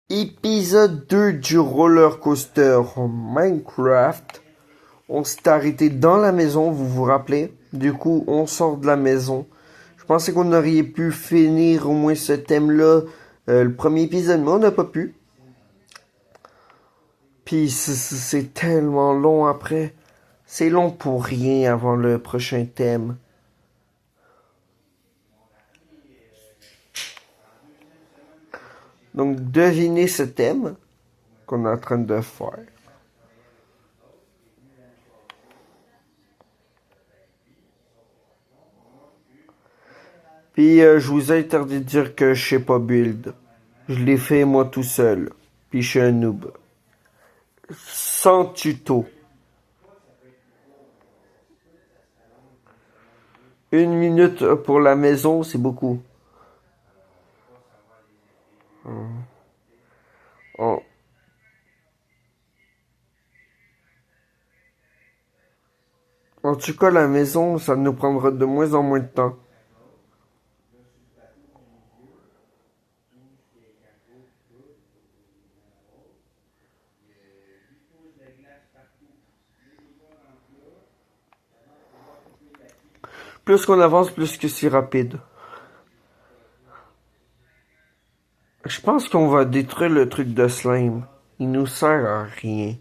Épisode 2 du roller coaster Minecraft. On s'est arrêté dans la maison, vous vous rappelez? Du coup, on sort de la maison. Je pensais qu'on aurait pu finir au moins ce thème-là le premier épisode, mais on n'a pas pu. Puis c'est tellement long après. C'est long pour rien avant le prochain thème. Donc, devinez ce thème qu'on est en train de faire. Puis je vous ai interdit de dire que je sais pas build. Je l'ai fait moi tout seul. Puis je suis un noob. Sans tuto. 1 minute pour la maison, c'est beaucoup. En, en tout cas, la maison, ça nous prendra de moins en moins de temps. Plus qu'on avance, plus que c'est rapide. Je pense qu'on va détruire le truc de slime. Il nous sert à rien.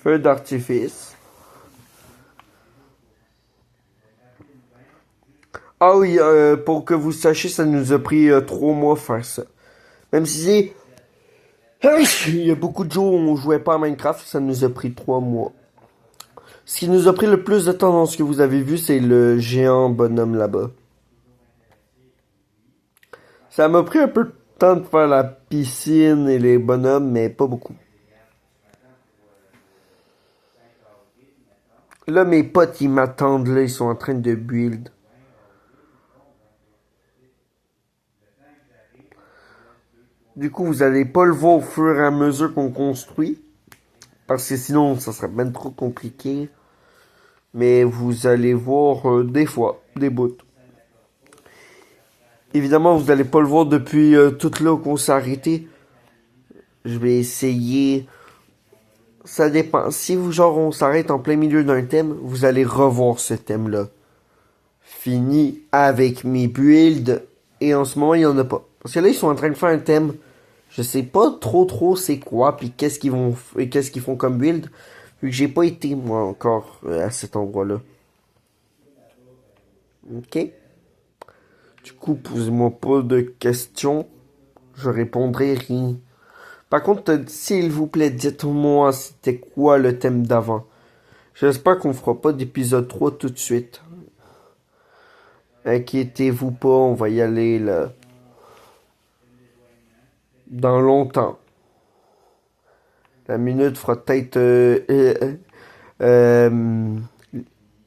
Feu d'artifice. Ah oui, pour que vous sachiez, ça nous a pris 3 mois faire ça. Même si il y a beaucoup de jours où on jouait pas à Minecraft, ça nous a pris 3 mois. Ce qui nous a pris le plus de temps dans ce que vous avez vu, c'est le géant bonhomme là-bas. Ça m'a pris un peu de temps de faire la piscine et les bonhommes, mais pas beaucoup. Là, mes potes, ils m'attendent, là, ils sont en train de build. Du coup, vous allez pas le voir au fur et à mesure qu'on construit, parce que sinon, ça serait même trop compliqué. Mais vous allez voir des fois, des bouts. Évidemment, vous allez pas le voir depuis tout là où on s'est arrêté. Je vais essayer. Ça dépend. Si vous, genre, on s'arrête en plein milieu d'un thème, vous allez revoir ce thème-là. Fini avec mes builds. Et en ce moment, il y en a pas. Parce que là, ils sont en train de faire un thème. Je sais pas trop c'est quoi, puis qu'est-ce qu'ils font comme build. Vu que j'ai pas été, moi, encore à cet endroit-là. Ok? Du coup, posez-moi pas de questions. Je répondrai rien. Par contre, s'il vous plaît, dites-moi c'était quoi le thème d'avant. J'espère qu'on fera pas d'épisode 3 tout de suite. Inquiétez-vous pas, on va y aller là. Dans longtemps. La minute fera peut-être...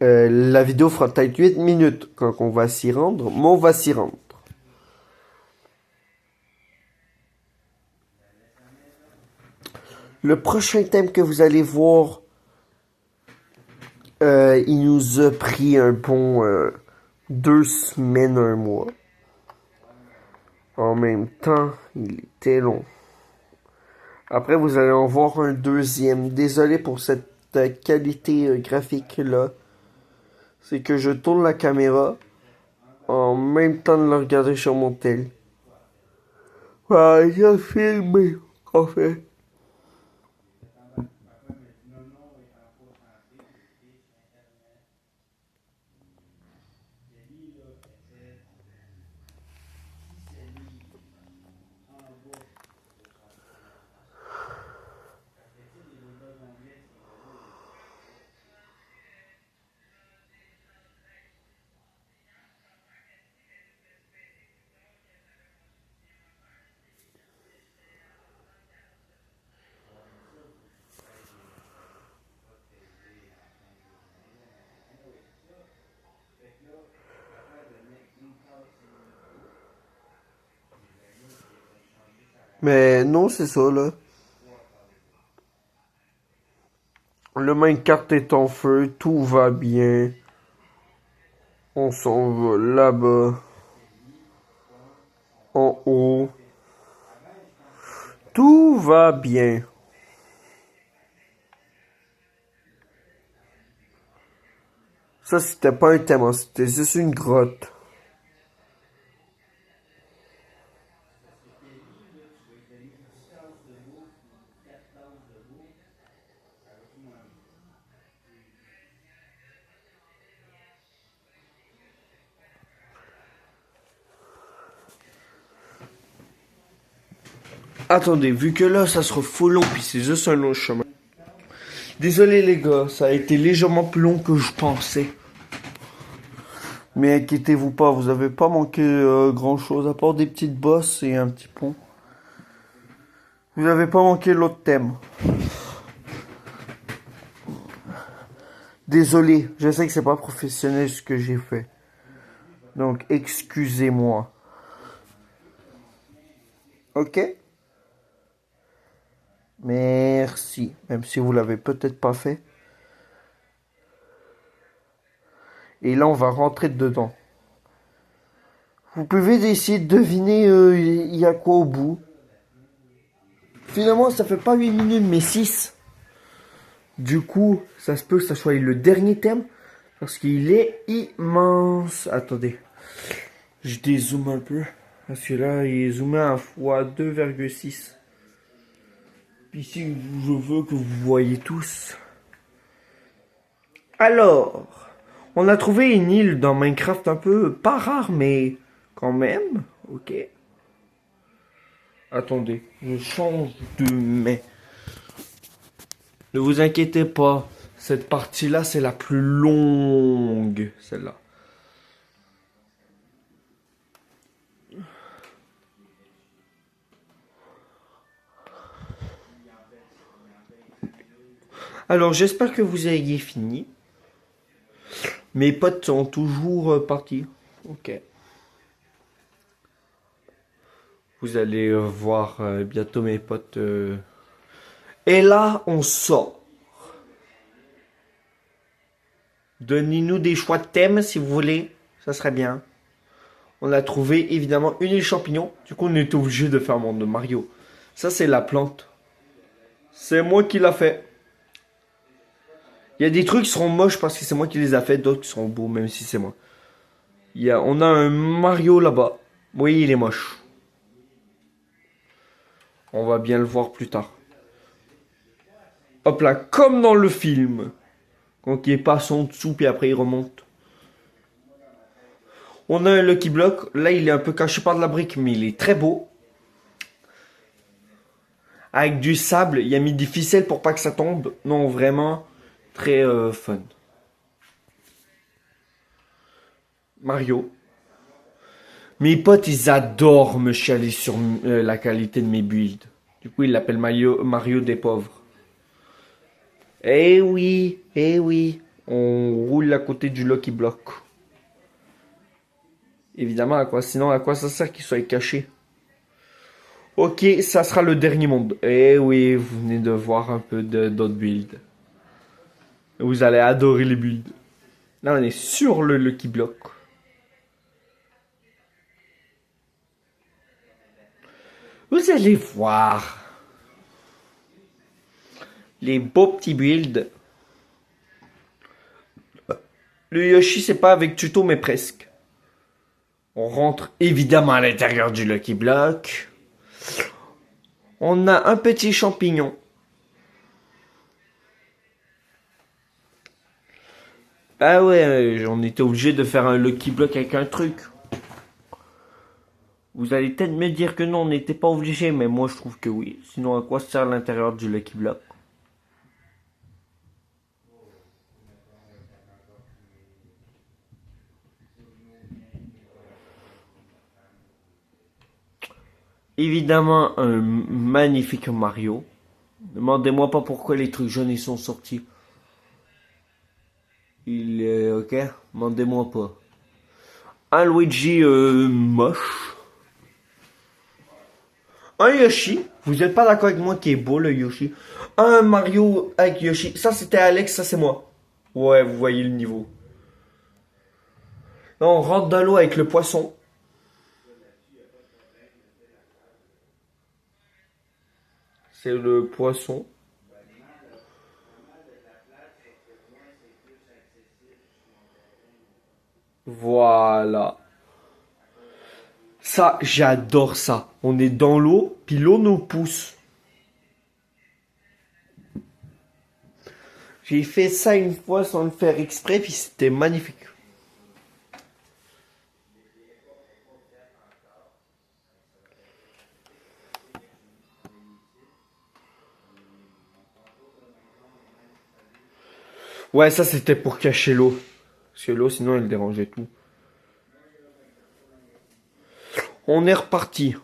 la vidéo fera peut-être 8 minutes quand on va s'y rendre, mais on va s'y rendre. Le prochain thème que vous allez voir, il nous a pris un bon 2 semaines, un mois. En même temps, il était long. Après, vous allez en voir un deuxième. Désolé pour cette qualité graphique-là. C'est que je tourne la caméra en même temps de la regarder sur mon tel. Ouais, j'ai filmé, en fait. Mais non, c'est ça, là. Le minecart est en feu, tout va bien. On s'en va là-bas, en haut. Tout va bien. Ça, c'était pas un thème, hein, c'était juste une grotte. Attendez, vu que là, ça sera full long, puis c'est juste un long chemin. Désolé les gars, ça a été légèrement plus long que je pensais. Mais inquiétez-vous pas, vous avez pas manqué grand chose, à part des petites bosses et un petit pont. Vous avez pas manqué l'autre thème. Désolé, je sais que c'est pas professionnel ce que j'ai fait. Donc, excusez-moi. Ok? Merci. Même si vous l'avez peut-être pas fait. Et là, on va rentrer dedans. Vous pouvez essayer de deviner il y a quoi au bout. Finalement, ça fait pas 8 minutes, mais 6. Du coup, ça se peut que ça soit le dernier thème. Parce qu'il est immense. Attendez. Je dézoome un peu. Parce que là, il est zoomé à x2,6. Ici, je veux que vous voyez tous. Alors, on a trouvé une île dans Minecraft un peu, pas rare, mais quand même. Ok. Attendez, je change de mais. Ne vous inquiétez pas, cette partie-là, c'est la plus longue, celle-là. Alors, j'espère que vous ayez fini. Mes potes sont toujours partis. Ok. Vous allez voir bientôt mes potes. Et là, on sort. Donnez-nous des choix de thèmes si vous voulez. Ça serait bien. On a trouvé évidemment une île champignon. Du coup, on est obligé de faire un monde de Mario. Ça, c'est la plante. C'est moi qui l'a fait. Il y a des trucs qui seront moches parce que c'est moi qui les a fait. D'autres qui seront beaux, même si c'est moi. On a un Mario là-bas. Oui, il est moche. On va bien le voir plus tard. Hop là, comme dans le film. Quand il passe en dessous, puis après il remonte. On a un Lucky Block. Là, il est un peu caché par de la brique, mais il est très beau. Avec du sable, il a mis des ficelles pour pas que ça tombe. Non, vraiment, très fun. Mario. Mes potes, ils adorent me chialer sur la qualité de mes builds. Du coup, ils l'appellent Mario des pauvres. Eh oui, on roule à côté du Lucky Block. Évidemment, sinon, à quoi ça sert qu'il soit caché? Ok, ça sera le dernier monde. Eh oui, vous venez de voir un peu d'autres builds. Vous allez adorer les builds. Là, on est sur le Lucky Block. Vous allez voir les beaux petits builds. Le Yoshi, c'est pas avec tuto, mais presque. On rentre évidemment à l'intérieur du Lucky Block. On a un petit champignon. Ah ouais, on était obligé de faire un Lucky Block avec un truc. Vous allez peut-être me dire que non, on n'était pas obligé, mais moi je trouve que oui. Sinon, à quoi sert l'intérieur du Lucky Block? Évidemment, un magnifique Mario. Demandez-moi pas pourquoi les trucs jaunes ils sont sortis. Il est ok. Demandez-moi pas. Un Luigi moche. Un Yoshi. Vous n'êtes pas d'accord avec moi qui est beau le Yoshi. Un Mario avec Yoshi. Ça c'était Alex, ça c'est moi. Ouais, vous voyez le niveau. Là on rentre dans l'eau avec le poisson. C'est le poisson. Voilà. Ça, j'adore ça. On est dans l'eau, puis l'eau nous pousse. J'ai fait ça une fois sans le faire exprès, puis c'était magnifique. Ouais, ça c'était pour cacher l'eau. Parce que l'eau, sinon, elle dérangeait tout. On est reparti.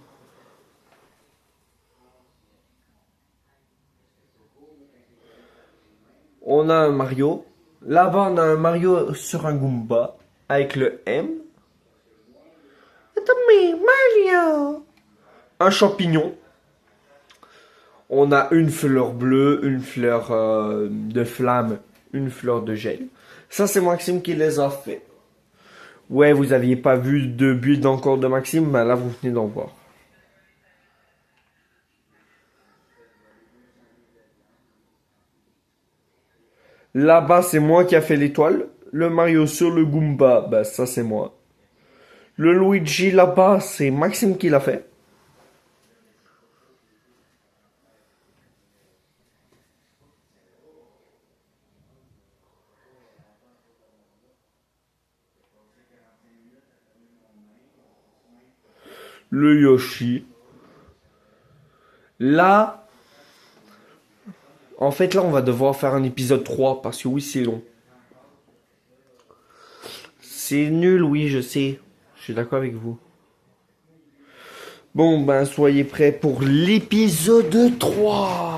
On a un Mario. Là-bas, on a un Mario sur un Goomba. Avec le M. Tommy, Mario. Un champignon. On a une fleur bleue, une fleur de flamme, une fleur de gel. Ça, c'est Maxime qui les a fait. Ouais, vous aviez pas vu de build encore de Maxime, mais là, vous venez d'en voir. Là-bas, c'est moi qui a fait l'étoile. Le Mario sur le Goomba, bah ça, c'est moi. Le Luigi là-bas, c'est Maxime qui l'a fait. Le Yoshi. Là, en fait, là, on va devoir faire un épisode 3 parce que oui, c'est long. C'est nul, oui, je sais. Je suis d'accord avec vous. Bon, ben, soyez prêts pour l'épisode 3.